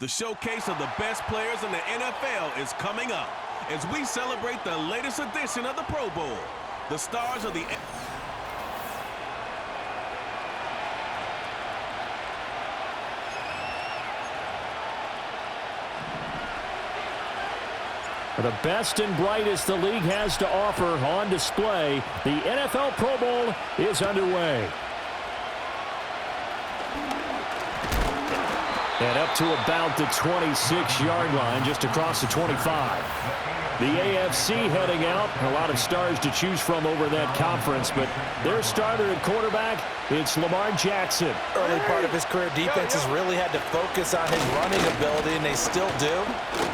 The showcase of the best players in the NFL is coming up as we celebrate the latest edition of the Pro Bowl. The stars of the... The best and brightest the league has to offer on display. The NFL Pro Bowl is underway. And up to about the 26-yard line, just across the 25. The AFC heading out. A lot of stars to choose from over that conference, but their starter at quarterback, it's Lamar Jackson. Early part of his career, defenses really had to focus on his running ability, and they still do.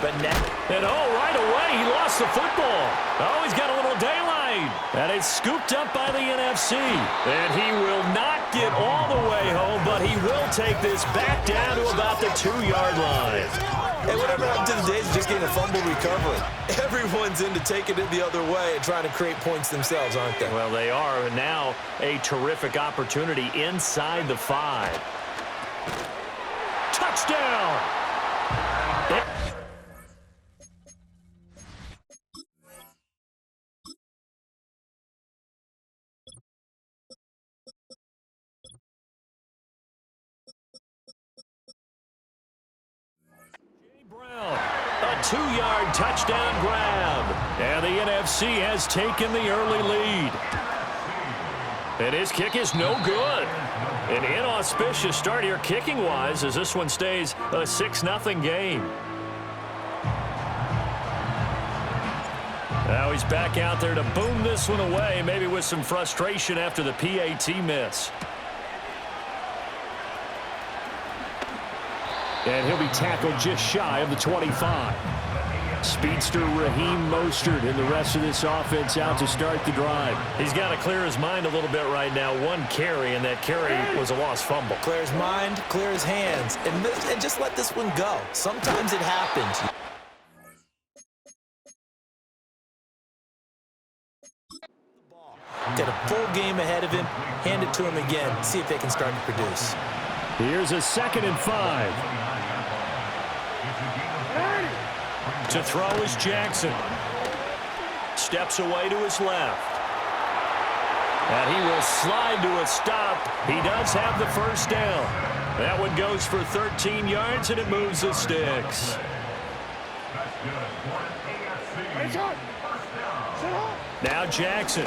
But now... And right away, he lost the football. Oh, he's got a little daylight. And it's scooped up by the NFC. And he will not get all the way home, but he will take this back down to about the 2-yard line. Hey, whatever happened to the days of just getting a fumble recovery? Everyone's into taking it the other way and trying to create points themselves, aren't they? Well, they are. And now a terrific opportunity inside the 5. Touchdown! A 2-yard touchdown grab. And the NFC has taken the early lead. And his kick is no good. An inauspicious start here kicking-wise as this one stays a 6-0 game. Now he's back out there to boom this one away, maybe with some frustration after the PAT miss. And he'll be tackled just shy of the 25. Speedster Raheem Mostert and the rest of this offense out to start the drive. He's got to clear his mind a little bit right now. 1 carry, and that carry was a lost fumble. Clear his mind, clear his hands, and just let this one go. Sometimes it happens. Got a full game ahead of him. Hand it to him again. See if they can start to produce. Here's a 2nd and 5. To throw is Jackson. Steps away to his left. And he will slide to a stop. He does have the first down. That one goes for 13 yards, and it moves the sticks. Now Jackson.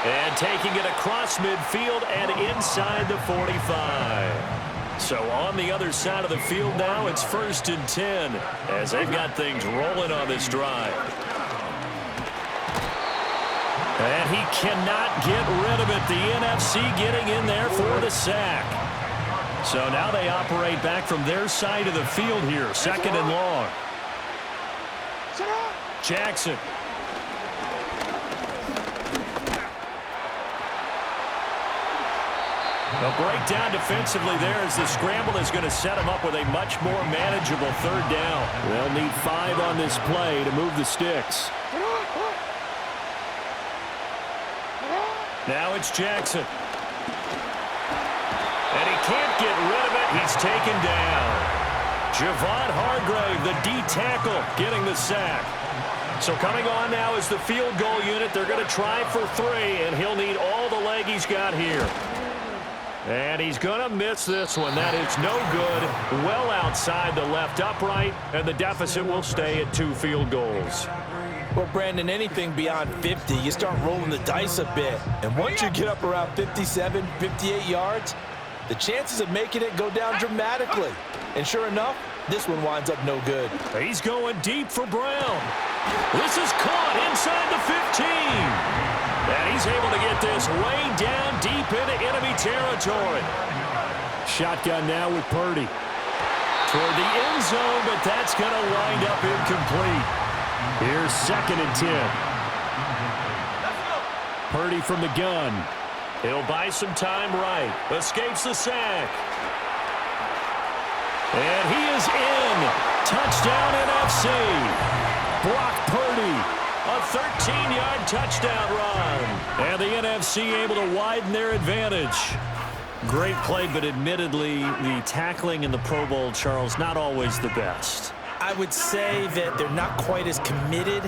And taking it across midfield and inside the 45. So on the other side of the field now, it's 1st and 10 as they've got things rolling on this drive. And he cannot get rid of it. The NFC getting in there for the sack. So now they operate back from their side of the field here, 2nd and long. Jackson. A breakdown defensively there as the scramble is going to set him up with a much more manageable 3rd down. They'll need 5 on this play to move the sticks. Now it's Jackson. And he can't get rid of it. He's taken down. Javon Hargrave, the D tackle, getting the sack. So coming on now is the field goal unit. They're going to try for 3, and he'll need all the leg he's got here. And he's going to miss this one. That is no good. Well outside the left upright, and the deficit will stay at 2 field goals. Well, Brandon, anything beyond 50, you start rolling the dice a bit. And once you get up around 57, 58 yards, the chances of making it go down dramatically. And sure enough, this one winds up no good. He's going deep for Brown. This is caught inside the 15. And he's able to get this way down deep into enemy territory. Shotgun now with Purdy. Toward the end zone, but that's going to wind up incomplete. Here's 2nd and 10. Purdy from the gun. He'll buy some time right. Escapes the sack. And he is in. Touchdown NFC. Brock Purdy. A 13-yard touchdown run. And the NFC able to widen their advantage. Great play, but admittedly, the tackling in the Pro Bowl, Charles, not always the best. I would say that they're not quite as committed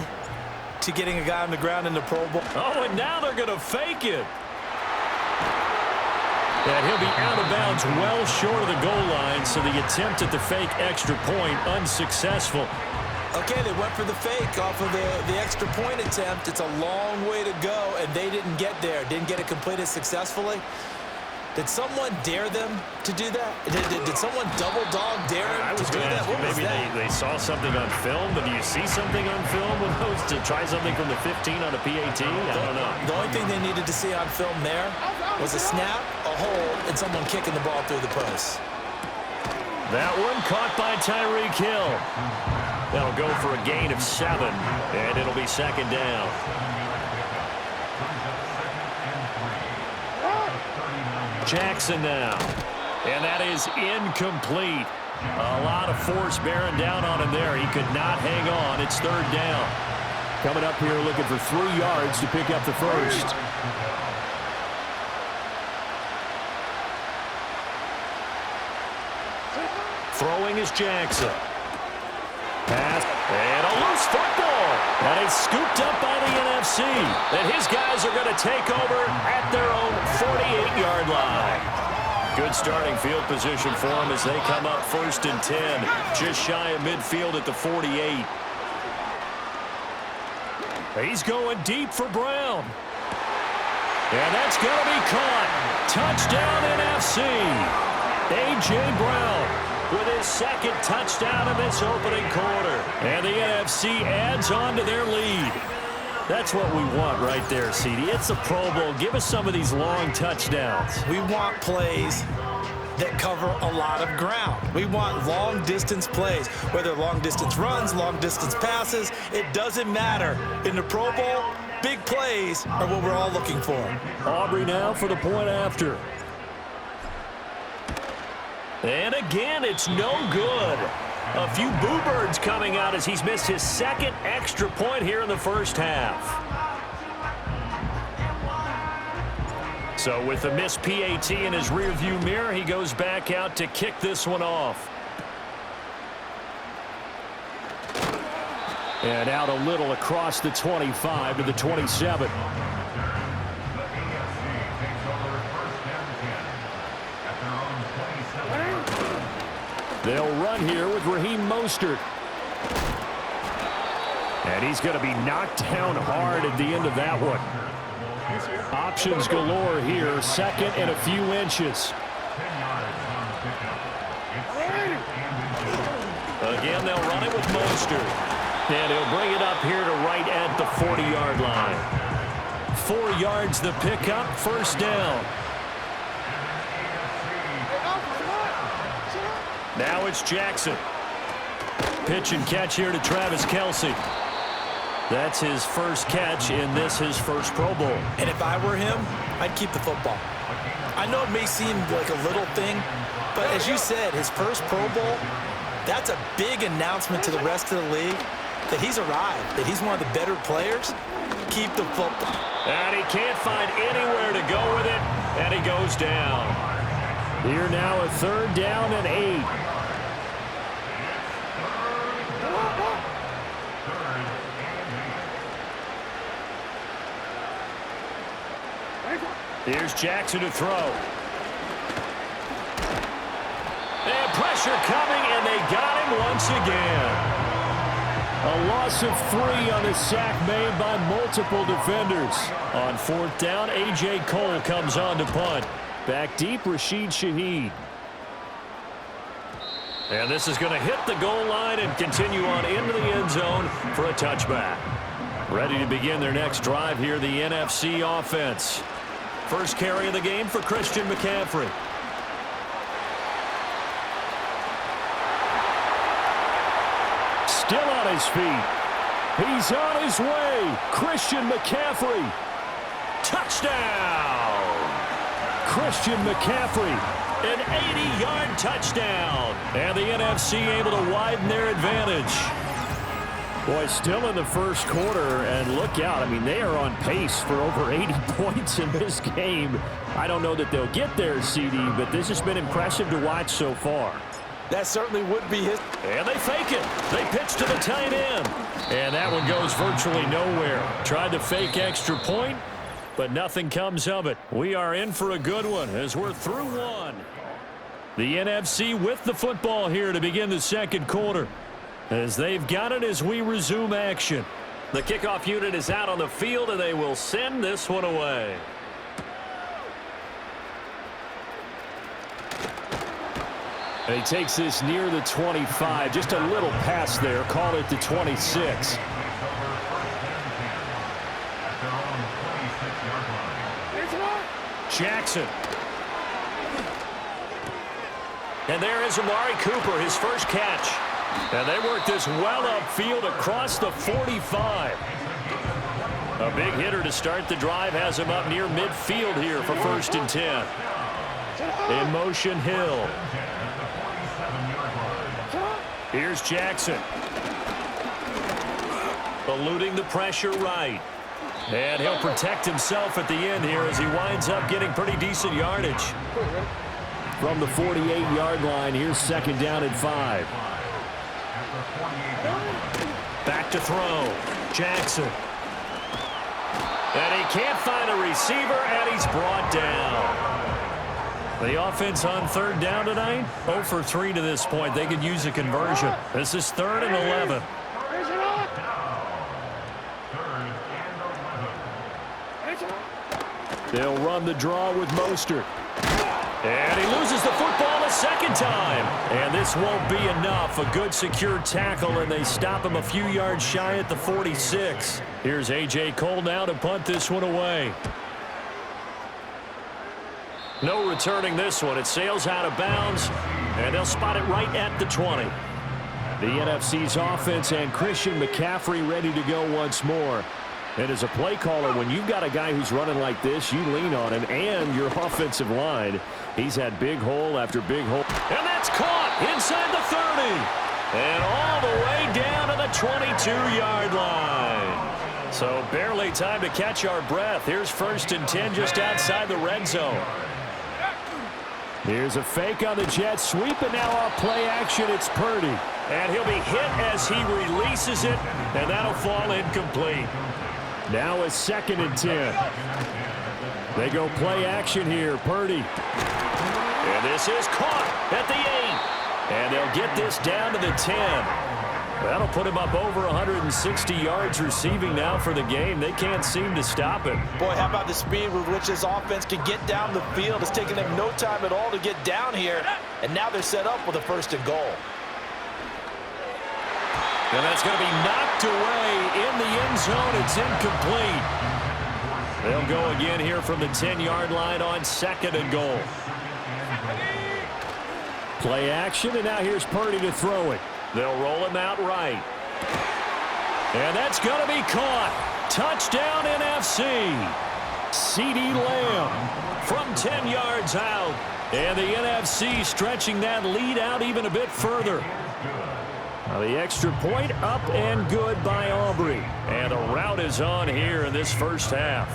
to getting a guy on the ground in the Pro Bowl. Oh, and now they're going to fake it. And he'll be out of bounds well short of the goal line, so the attempt at the fake extra point unsuccessful. Okay, they went for the fake off of the extra point attempt. It's a long way to go, and they didn't get there. Didn't get it completed successfully. Did someone dare them to do that? Did someone double dog dare them to do that? What was that? Maybe they saw something on film, but do you see something on film with those to try something from the 15 on a PAT? I don't know. The only thing they needed to see on film there was a snap, a hold, and someone kicking the ball through the post. That one caught by Tyreek Hill. That'll go for a gain of 7, and it'll be second down. Jackson now. And that is incomplete. A lot of force bearing down on him there. He could not hang on. It's third down. Coming up here looking for 3 yards to pick up the first. Throwing is Jackson. Pass. And a loose football. And it's scooped up by the NFC. And his guys are going to take over at their own 48-yard line. Good starting field position for them as they come up 1st and 10. Just shy of midfield at the 48. He's going deep for Brown. And that's going to be caught. Touchdown NFC. A.J. Brown with his second touchdown in this opening quarter. And the NFC adds on to their lead. That's what we want right there, CD. It's a Pro Bowl. Give us some of these long touchdowns. We want plays that cover a lot of ground. We want long-distance plays, whether long-distance runs, long-distance passes. It doesn't matter. In the Pro Bowl, big plays are what we're all looking for. Aubrey now for the point after. And again, it's no good. A few boo birds coming out as he's missed his second extra point here in the first half. So with the missed PAT in his rearview mirror, he goes back out to kick this one off. And out a little across the 25 to the 27. They'll run here with Raheem Mostert. And he's going to be knocked down hard at the end of that one. Options galore here. Second and a few inches. Again, they'll run it with Mostert. And he'll bring it up here to right at the 40-yard line. 4 yards the pickup, first down. Now it's Jackson. Pitch and catch here to Travis Kelce. That's his first catch in this, his first Pro Bowl. And if I were him, I'd keep the football. I know it may seem like a little thing, but as you said, his first Pro Bowl, that's a big announcement to the rest of the league that he's arrived, that he's one of the better players. Keep the football. And he can't find anywhere to go with it, and he goes down. Here now a third down and 8. Here's Jackson to throw. And pressure coming, and they got him once again. A loss of 3 on a sack made by multiple defenders. On 4th down, A.J. Cole comes on to punt. Back deep, Rashid Shaheed. And this is going to hit the goal line and continue on into the end zone for a touchback. Ready to begin their next drive here, the NFC offense. First carry of the game for Christian McCaffrey. Still on his feet. He's on his way. Christian McCaffrey. Touchdown! Christian McCaffrey, an 80-yard touchdown. And the NFC able to widen their advantage. Boy, still in the first quarter, and look out. I mean, they are on pace for over 80 points in this game. I don't know that they'll get there, CD, but this has been impressive to watch so far. That certainly would be his. And they fake it. They pitch to the tight end. And that one goes virtually nowhere. Tried to fake extra point, but nothing comes of it. We are in for a good one as we're through one. The NFC with the football here to begin the second quarter, as they've got it as we resume action. The kickoff unit is out on the field, and they will send this one away. And he takes this near the 25. Just a little pass there. Call it the 26. Jackson. And there is Amari Cooper, his first catch. And they work this well upfield across the 45. A big hitter to start the drive has him up near midfield here for 1st and 10. In motion, Hill. Here's Jackson. Eluding the pressure right. And he'll protect himself at the end here as he winds up getting pretty decent yardage. From the 48-yard line, here's 2nd down and 5. Back to throw. Jackson. And he can't find a receiver, and he's brought down. The offense on 3rd down tonight, 0 for 3 to this point. They could use a conversion. This is 3rd and 11. They'll run the draw with Mostert. And he loses the football a second time. And this won't be enough. A good secure tackle, and they stop him a few yards shy at the 46. Here's A.J. Cole now to punt this one away. No returning this one. It sails out of bounds, and they'll spot it right at the 20. The NFC's offense and Christian McCaffrey ready to go once more. And as a play caller, when you've got a guy who's running like this, you lean on him and your offensive line. He's had big hole after big hole. And that's caught inside the 30. And all the way down to the 22-yard line. So barely time to catch our breath. Here's 1st and 10 just outside the red zone. Here's a fake on the jet sweep, and now off play action, it's Purdy. And he'll be hit as he releases it, and that'll fall incomplete. Now a 2nd and 10. They go play action here. Purdy. And this is caught at the 8. And they'll get this down to the 10. That'll put him up over 160 yards receiving now for the game. They can't seem to stop it. Boy, how about the speed with which this offense can get down the field? It's taken them no time at all to get down here. And now they're set up with a 1st and goal. And that's going to be knocked away in the end zone. It's incomplete. They'll go again here from the 10-yard line on 2nd and goal. Play action, and now here's Purdy to throw it. They'll roll him out right. And that's going to be caught. Touchdown NFC. CeeDee Lamb from 10 yards out. And the NFC stretching that lead out even a bit further. Now the extra point up and good by Aubrey. And the route is on here in this first half.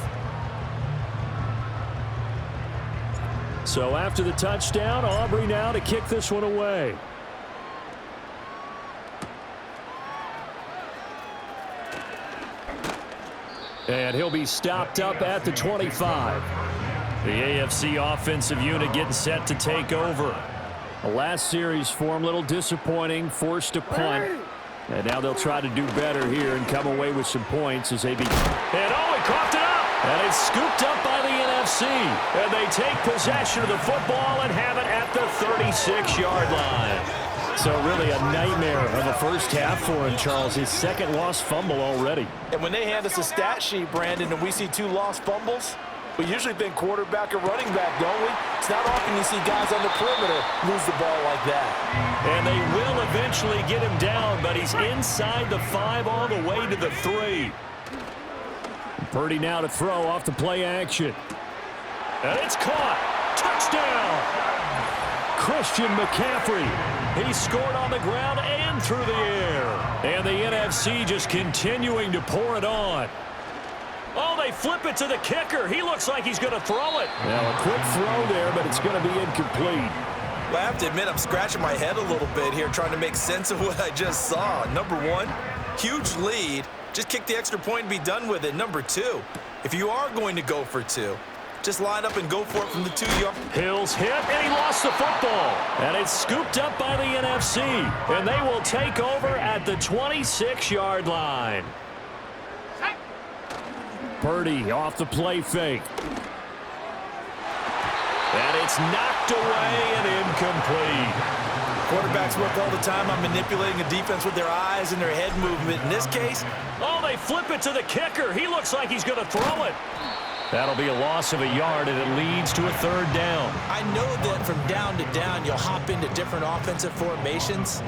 So after the touchdown, Aubrey now to kick this one away. And he'll be stopped up at the 25. The AFC offensive unit getting set to take over. The last series form a little disappointing, forced to punt. And now they'll try to do better here and come away with some points as they begin. And oh, he coughed it up. And it's scooped up by the NFC. And they take possession of the football and have it at the 36-yard line. So really a nightmare of the first half for him, Charles. His 2nd lost fumble already. And when they hand us a stat sheet, Brandon, and we see 2 lost fumbles, we usually think quarterback or running back, don't we? It's not often you see guys on the perimeter lose the ball like that. And they will eventually get him down, but he's inside the 5 all the way to the 3. Purdy now to throw off the play action. And it's caught. Touchdown. Christian McCaffrey. He scored on the ground and one through the air. And the NFC just continuing to pour it on. Oh, they flip it to the kicker. He looks like he's going to throw it. Now, a quick throw there, but it's going to be incomplete. Well, I have to admit, I'm scratching my head a little bit here trying to make sense of what I just saw. Number one, huge lead. Just kick the extra point and be done with it. Number two, if you are going to go for two, just line up and go for it from the 2-yard. Hill's hit, and he lost the football. And it's scooped up by the NFC. And they will take over at the 26-yard line. Purdy off the play fake. And it's knocked away and incomplete. Quarterbacks work all the time on manipulating a defense with their eyes and their head movement. In this case, oh, they flip it to the kicker. He looks like he's going to throw it. That'll be a loss of a yard, and it leads to a third down. I know that from down to down, you'll hop into different offensive formations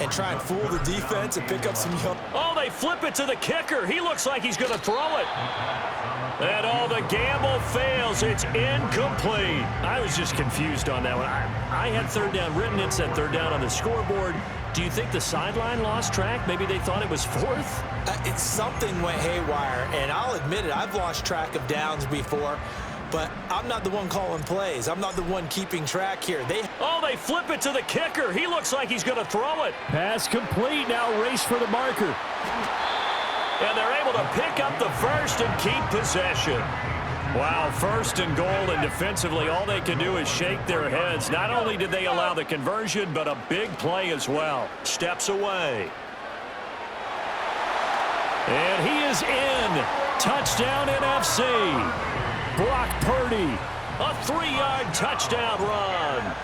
and try and fool the defense and pick up some young. Oh, they flip it to the kicker. He looks like he's going to throw it. And all the gamble fails. It's incomplete. I was just confused on that one. I had third down written. It said third down on the scoreboard. Do you think the sideline lost track? Maybe they thought it was fourth? It's something went haywire, and I'll admit it. I've lost track of downs before, but I'm not the one calling plays. I'm not the one keeping track here. Oh, they flip it to the kicker. He looks like he's going to throw it. Pass complete. Now race for the marker. And they're able to pick up the first and keep possession. Wow, first and goal, and defensively, all they can do is shake their heads. Not only did they allow the conversion, but a big play as well. Steps away. And he is in. Touchdown NFC. Brock Purdy. A 3-yard touchdown run.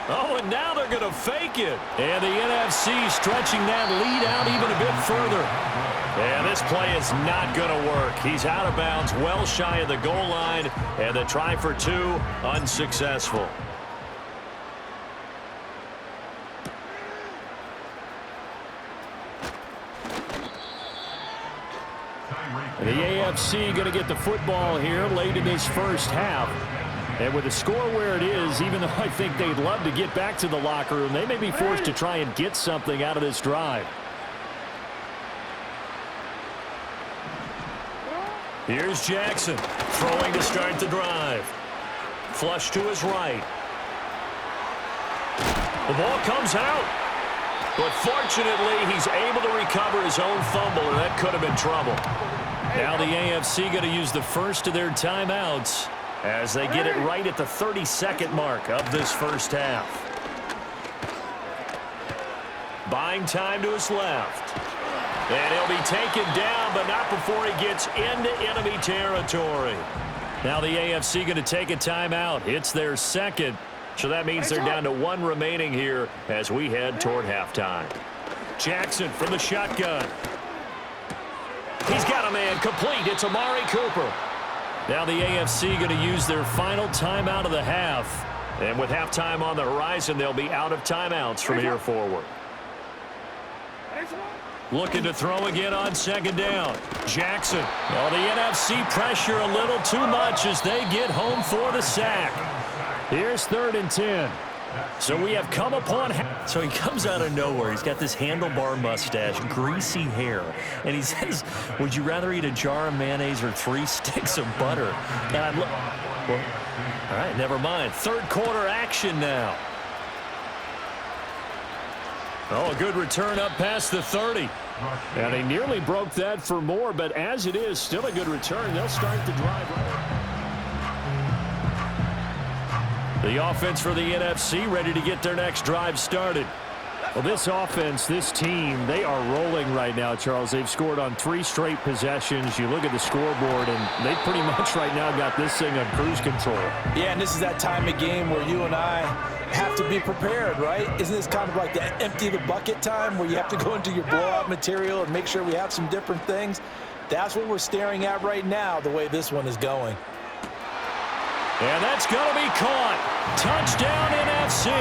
Oh, and now they're going to fake it. And the NFC stretching that lead out even a bit further. And this play is not going to work. He's out of bounds, well shy of the goal line, and the try for two, unsuccessful. The AFC going to get the football here late in this first half. And with the score where it is, even though I think they'd love to get back to the locker room, they may be forced to try and get something out of this drive. Here's Jackson, throwing to start the drive. Flush to his right. The ball comes out. But fortunately, he's able to recover his own fumble, and that could have been trouble. Now the AFC going to use the first of their timeouts as they get it right at the 32nd mark of this first half. Buying time to his left. And he'll be taken down, but not before he gets into enemy territory. Now the AFC going to take a timeout. It's their second. So that means they're down to one remaining here as we head toward halftime. Jackson from the shotgun. He's got a man complete. It's Amari Cooper. Now the AFC going to use their final timeout of the half. And with halftime on the horizon, they'll be out of timeouts from here forward. Looking to throw again on second down. Jackson. Well, the NFC pressure a little too much as they get home for the sack. Here's 3rd and 10. So we have come upon... So he comes out of nowhere. He's got this handlebar mustache, greasy hair. And he says, would you rather eat a jar of mayonnaise or 3 sticks of butter? And I'm well, all right, never mind. Third quarter action now. Oh, a good return up past the 30. And they nearly broke that for more, but as it is, still a good return. They'll start the drive right. The offense for the NFC ready to get their next drive started. Well, this offense, this team, they are rolling right now, Charles. They've scored on 3 straight possessions. You look at the scoreboard, and they pretty much right now got this thing on cruise control. Yeah, and this is that time of game where you and I have to be prepared, right? Isn't this kind of like the empty the bucket time where you have to go into your blowout material and make sure we have some different things? That's what we're staring at right now, the way this one is going. And that's going to be caught. Touchdown NFC.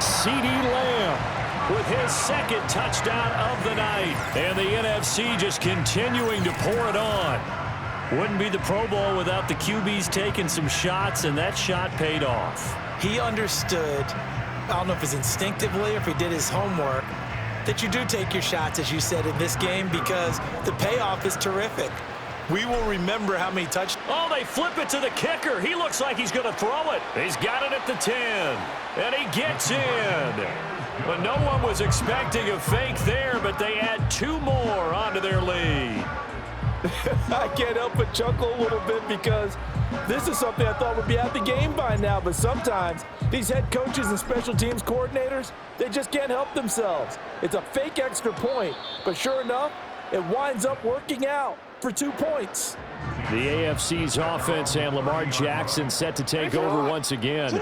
CeeDee Lamb with his second touchdown of the night. And the NFC just continuing to pour it on. Wouldn't be the Pro Bowl without the QBs taking some shots, and that shot paid off. He understood I don't know if it's instinctively or if he did his homework, that you do take your shots, as you said, in this game because the payoff is terrific. We will remember how many touchdowns. Oh, they flip it to the kicker. He looks like he's going to throw it. He's got it at the 10, and he gets in. But no one was expecting a fake there, but they add 2 more onto their lead. I can't help but chuckle a little bit because this is something I thought would be at the game by now, but sometimes these head coaches and special teams coordinators, they just can't help themselves. It's a fake extra point, but sure enough, it winds up working out for 2 points. The AFC's offense and Lamar Jackson set to take over once again.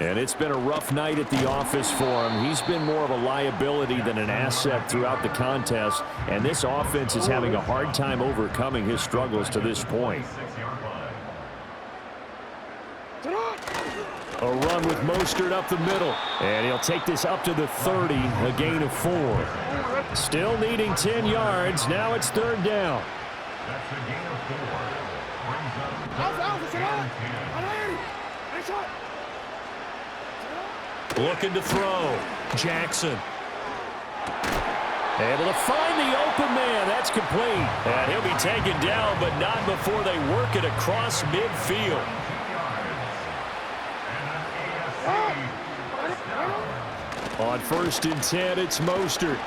And it's been a rough night at the office for him. He's been more of a liability than an asset throughout the contest. And this offense is having a hard time overcoming his struggles to this point. A run with Mostert up the middle. And he'll take this up to the 30, a gain of 4. Still needing 10 yards. Now it's 3rd down. That's a gain of 4. Looking to throw. Jackson. Able to find the open man. That's complete. And he'll be taken down, but not before they work it across midfield. On 1st and 10, it's Mostert.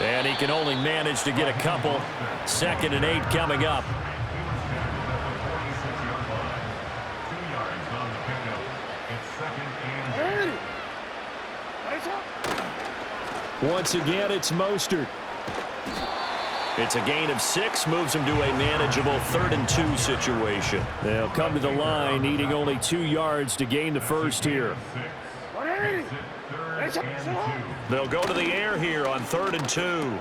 And he can only manage to get a couple. 2nd and 8 coming up. Once again, it's Mostert. It's a gain of 6, moves him to a manageable 3rd and 2 situation. They'll come to the line, needing only 2 yards to gain the first here. They'll go to the air here on 3rd and 2.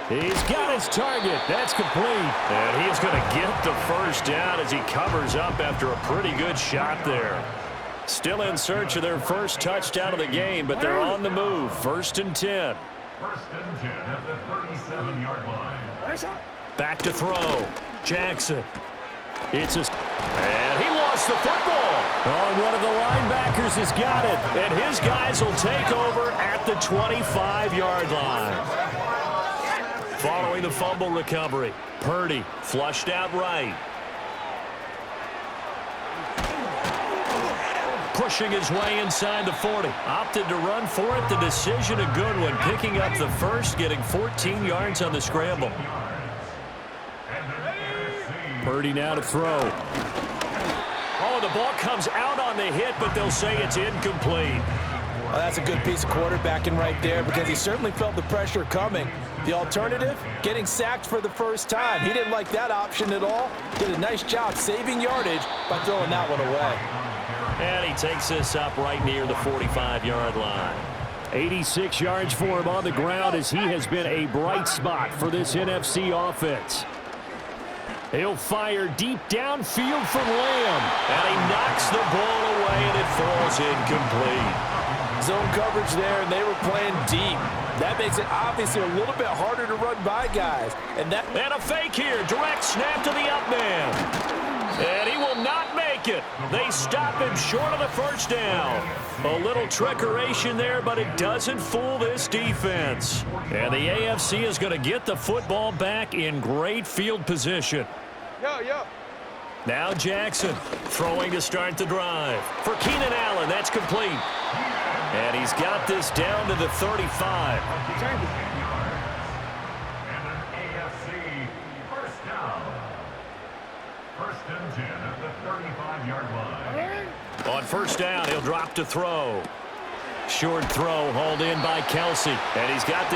He's got his target. That's complete. And he is going to get the first down as he covers up after a pretty good shot there. Still in search of their first touchdown of the game, but they're on the move. 1st and 10. 1st and 10 at the 37-yard line. Back to throw. Jackson. And he lost the football. Oh, one of the linebackers has got it. And his guys will take over at the 25-yard line. Following the fumble recovery, Purdy flushed out right. Pushing his way inside the 40. Opted to run for it. The decision a good one. Picking up the first, getting 14 yards on the scramble. Purdy now to throw. Oh, the ball comes out on the hit, but they'll say it's incomplete. Well, that's a good piece of quarterbacking right there because he certainly felt the pressure coming. The alternative, getting sacked for the first time. He didn't like that option at all. Did a nice job saving yardage by throwing that one away. And he takes this up right near the 45-yard line. 86 yards for him on the ground as he has been a bright spot for this NFC offense. He'll fire deep downfield from Lamb. And he knocks the ball away, and it falls incomplete. Zone coverage there, and they were playing deep. That makes it obviously a little bit harder to run by guys. And a fake here. Direct snap to the up man. And he will not make it. They stop him short of the first down. A little trickeration there, but it doesn't fool this defense. And the AFC is going to get the football back in great field position. Now Jackson throwing to start the drive. For Keenan Allen, that's complete. And he's got this down to the 35. And an AFC first down. 1st and 10 at the 35-yard line. On 1st down, he'll drop to throw. Short throw hauled in by Kelsey. And he's got this